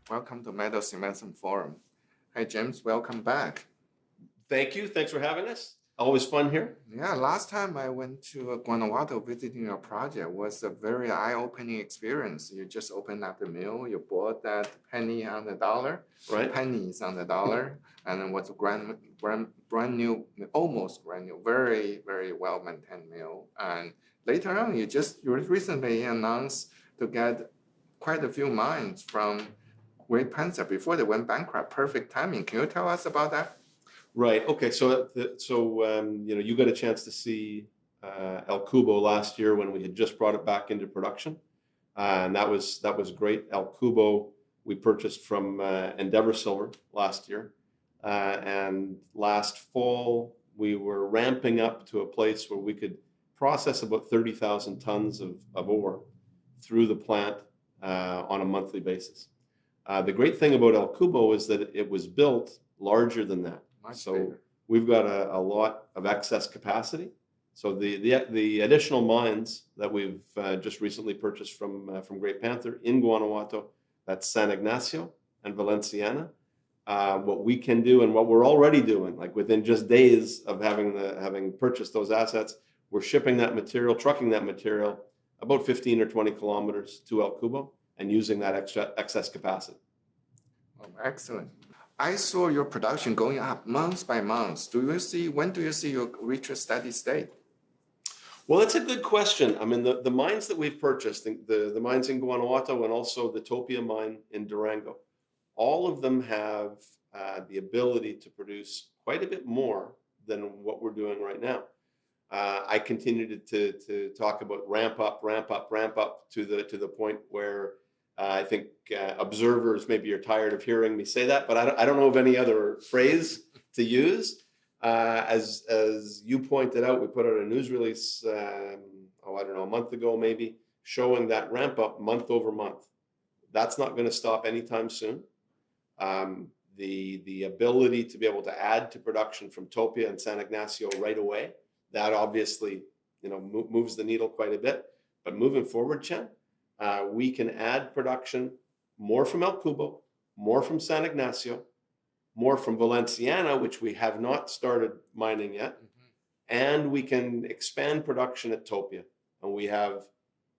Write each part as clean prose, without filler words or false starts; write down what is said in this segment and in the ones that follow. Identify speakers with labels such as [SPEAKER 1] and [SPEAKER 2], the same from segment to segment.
[SPEAKER 1] Welcome to Metals Investment Forum. Hi, James. Welcome back.
[SPEAKER 2] Thank you. Thanks for having us. Always fun here.
[SPEAKER 1] Yeah, last time I went to Guanajuato visiting your project was a very eye-opening experience. You just opened up the mill, you bought that penny on the dollar,
[SPEAKER 2] Right.
[SPEAKER 1] pennies on the dollar, and it was a brand new, almost brand new, very, very well-maintained mill. And later on, you recently announced to get quite a few mines from Great Panther before they went bankrupt. Perfect timing. Can you tell us about that?
[SPEAKER 2] Right. Okay. So you got a chance to see El Cubo last year when we had just brought it back into production, and that was great. El Cubo we purchased from Endeavor Silver last year, and last fall we were ramping up to a place where we could process about 30,000 tons of ore through the plant on a monthly basis. The great thing about El Cubo is that it was built larger than that. So we've got a lot of excess capacity. So the additional mines that we've just recently purchased from Great Panther in Guanajuato, that's San Ignacio and Valenciana. What we can do and what we're already doing, like within just days of having purchased those assets, we're shipping that material, trucking that material about 15 or 20 kilometers to El Cubo and using that excess capacity.
[SPEAKER 1] Oh, excellent. I saw your production going up month by month. When do you see you reach a steady state?
[SPEAKER 2] Well, that's a good question. I mean, the mines that we've purchased, the mines in Guanajuato and also the Topia mine in Durango, all of them have the ability to produce quite a bit more than what we're doing right now. I continue to talk about ramp up to the point where I think observers maybe are tired of hearing me say that, but I don't know of any other phrase to use. As you pointed out, we put out a news release, I don't know, a month ago maybe, showing that ramp up month over month. That's not going to stop anytime soon. The ability to be able to add to production from Topia and San Ignacio right away, that obviously moves the needle quite a bit. But moving forward, Chen, we can add production more from El Cubo, more from San Ignacio, more from Valenciana, which we have not started mining yet, and we can expand production at Topia. And we have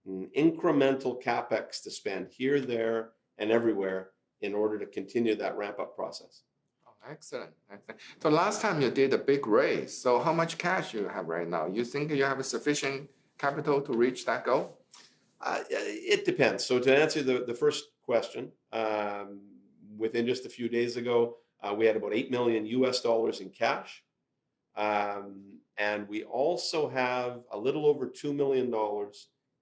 [SPEAKER 2] an incremental capex to spend here, there, and everywhere in order to continue that ramp-up process.
[SPEAKER 1] Oh, excellent. So last time you did a big raise. So how much cash you have right now? You think you have sufficient capital to reach that goal?
[SPEAKER 2] It depends. So to answer the first question, within just a few days ago, we had about $8 million in cash. And we also have a little over $2 million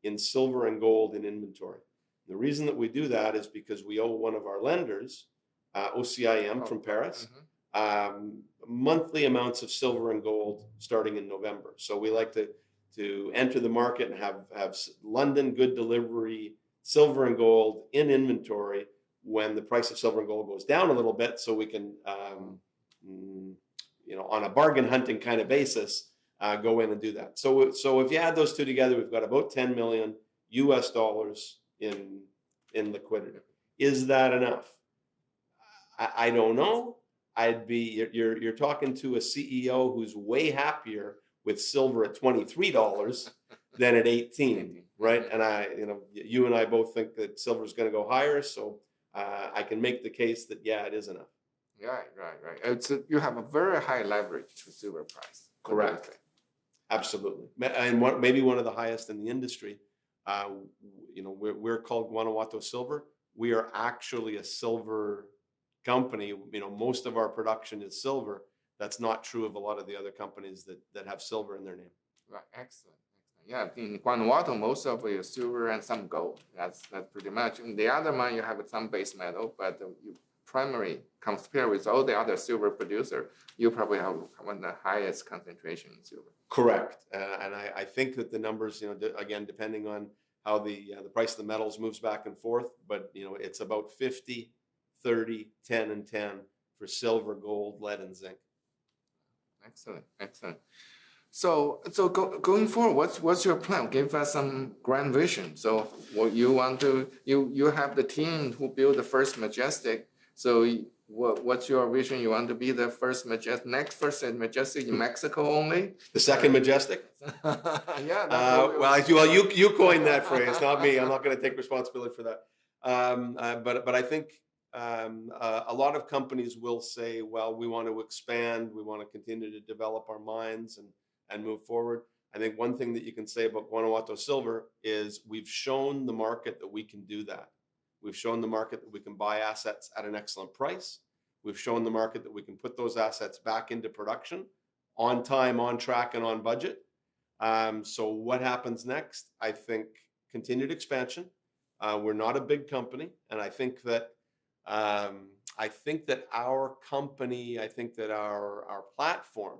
[SPEAKER 2] in silver and gold in inventory. The reason that we do that is because we owe one of our lenders, OCIM from Paris, monthly amounts of silver and gold starting in November. So we like to enter the market and have London good delivery, silver and gold in inventory when the price of silver and gold goes down a little bit, so we can, on a bargain hunting kind of basis, go in and do that. So if you add those two together, we've got about $10 million in liquidity. Is that enough? I don't know. You're talking to a CEO who's way happier with silver at $23 than at 18, right? And you and I both think that silver is going to go higher, so I can make the case that it is enough.
[SPEAKER 1] Right. You have a very high leverage to silver price.
[SPEAKER 2] Correct. Absolutely, and maybe one of the highest in the industry. We're called Guanajuato Silver. We are actually a silver company. Most of our production is silver. That's not true of a lot of the other companies that have silver in their name.
[SPEAKER 1] Right. Excellent. Yeah, in Guanajuato, most of it is silver and some gold. That's pretty much. In the other mine, you have some base metal, but you primary compared with all the other silver producer, you probably have one of the highest concentration in silver.
[SPEAKER 2] Correct, and I think that the numbers, again, depending on how the price of the metals moves back and forth, but it's about 50, 30, 10, and 10 for silver, gold, lead, and zinc.
[SPEAKER 1] Excellent. Going forward, what's your plan? Give us some grand vision. So what you want to you have the team who built the first Majestic. So what's your vision? You want to be the first Majestic, next first Majestic in Mexico only?
[SPEAKER 2] The second Majestic?
[SPEAKER 1] Yeah. That's
[SPEAKER 2] Well, you coined that phrase, not me. I'm not going to take responsibility for that. But I think a lot of companies will say, well, we want to expand, we want to continue to develop our mines and move forward. I think one thing that you can say about Guanajuato Silver is we've shown the market that we can do that. We've shown the market that we can buy assets at an excellent price. We've shown the market that we can put those assets back into production on time, on track, and on budget. So what happens next? I think continued expansion. We're not a big company, and I think that our company, I think that our platform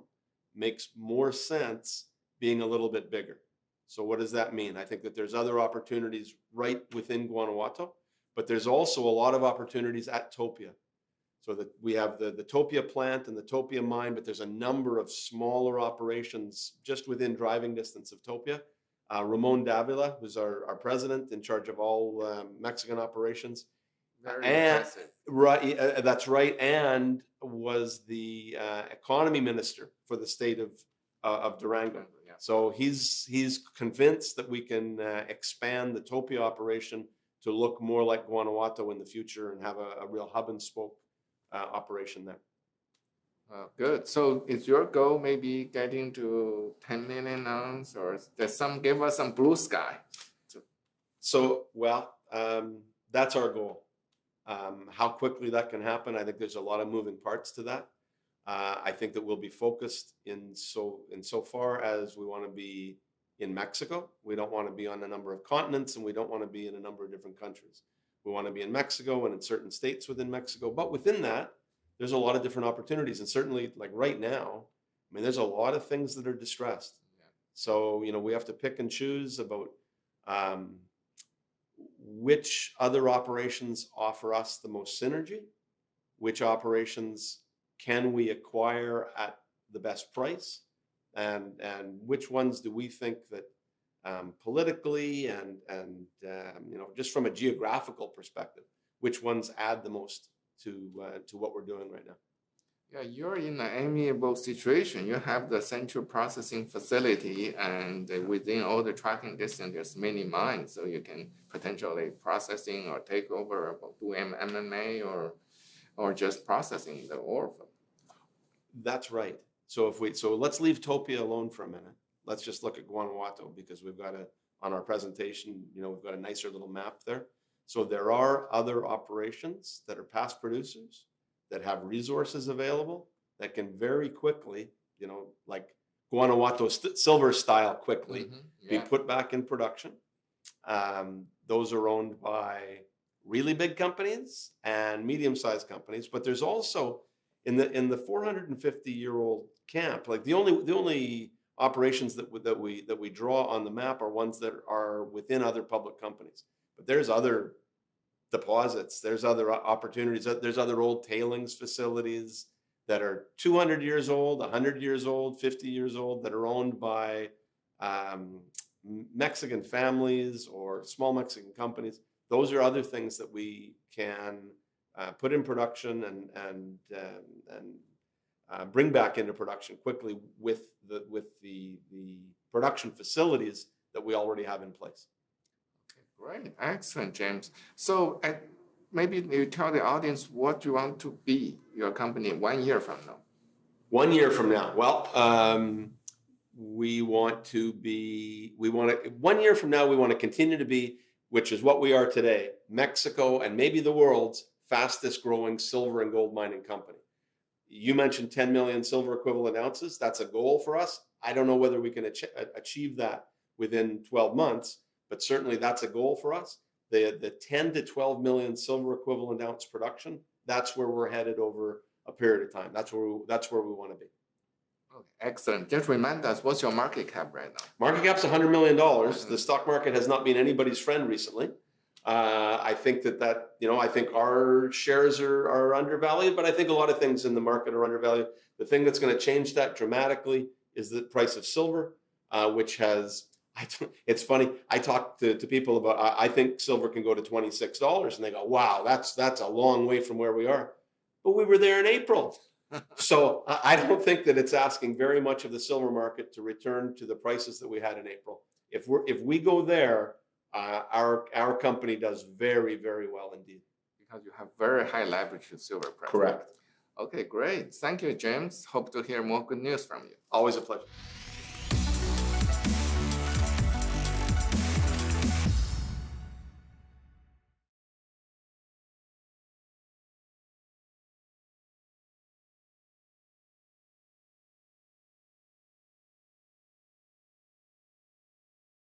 [SPEAKER 2] makes more sense being a little bit bigger. So what does that mean? I think that there's other opportunities right within Guanajuato, but there's also a lot of opportunities at Topia. So that we have the Topia plant and the Topia mine, but there's a number of smaller operations just within driving distance of Topia. Ramon Davila, who's our president in charge of all Mexican operations.
[SPEAKER 1] very impressive.
[SPEAKER 2] Right, that's right, and was the economy minister for the state of Durango.
[SPEAKER 1] Yeah.
[SPEAKER 2] So he's convinced that we can expand the Topia operation to look more like Guanajuato in the future and have a real hub and spoke operation there.
[SPEAKER 1] Good. So is your goal maybe getting to 10 million ounce, or give us some blue sky?
[SPEAKER 2] So, well, that's our goal. How quickly that can happen, I think there's a lot of moving parts to that. I think that we'll be focused in so far as we want to be in Mexico. We don't want to be on a number of continents, and we don't want to be in a number of different countries. We want to be in Mexico and in certain states within Mexico, but within that, there's a lot of different opportunities. And certainly, like right now, I mean, there's a lot of things that are distressed.
[SPEAKER 1] Yeah.
[SPEAKER 2] So, we have to pick and choose about which other operations offer us the most synergy, which operations can we acquire at the best price, and which ones do we think that politically and just from a geographical perspective, which ones add the most to what we're doing right now.
[SPEAKER 1] Yeah, you're in an enviable situation. You have the central processing facility, and within all the tracking distance, there's many mines, so you can potentially processing or take over, or do MMA or just processing the ore.
[SPEAKER 2] That's right. So let's leave Topia alone for a minute. Let's just look at Guanajuato, because we've got on our presentation, we've got a nicer little map there. So there are other operations that are past producers that have resources available that can very quickly, like Guanajuato silver style quickly, be put back in production. Those are owned by really big companies and medium-sized companies, but there's also in the 450-year-old camp, like the only operations that we draw on the map are ones that are within other public companies. But there's other deposits, there's other opportunities, there's other old tailings facilities that are 200 years old, 100 years old, 50 years old, that are owned by Mexican families or small Mexican companies. Those are other things that we can put in production and bring back into production quickly with the production facilities that we already have in place.
[SPEAKER 1] Great, excellent, James. So maybe you tell the audience what you want to be, your company, 1 year from now.
[SPEAKER 2] 1 year from now. Well, 1 year from now, we want to continue to be, which is what we are today, Mexico and maybe the world's fastest growing silver and gold mining company. You mentioned 10 million silver equivalent ounces. That's a goal for us. I don't know whether we can achieve that within 12 months, but certainly that's a goal for us. The 10 to 12 million silver equivalent ounce production, that's where we're headed over a period of time. That's where we want to be.
[SPEAKER 1] Okay, excellent. Just remind us, what's your market cap right now?
[SPEAKER 2] Market cap's $100 million. The stock market has not been anybody's friend recently. I think I think our shares are undervalued, but I think a lot of things in the market are undervalued. The thing that's going to change that dramatically is the price of silver, which has, it's funny, I talk to people about, I think silver can go to $26, and they go, wow, that's a long way from where we are. But we were there in April. So I don't think that it's asking very much of the silver market to return to the prices that we had in April. If we go there, our company does very, very well indeed.
[SPEAKER 1] Because you have very high leverage to silver price.
[SPEAKER 2] Correct.
[SPEAKER 1] Okay, great. Thank you, James. Hope to hear more good news from you.
[SPEAKER 2] Always a pleasure.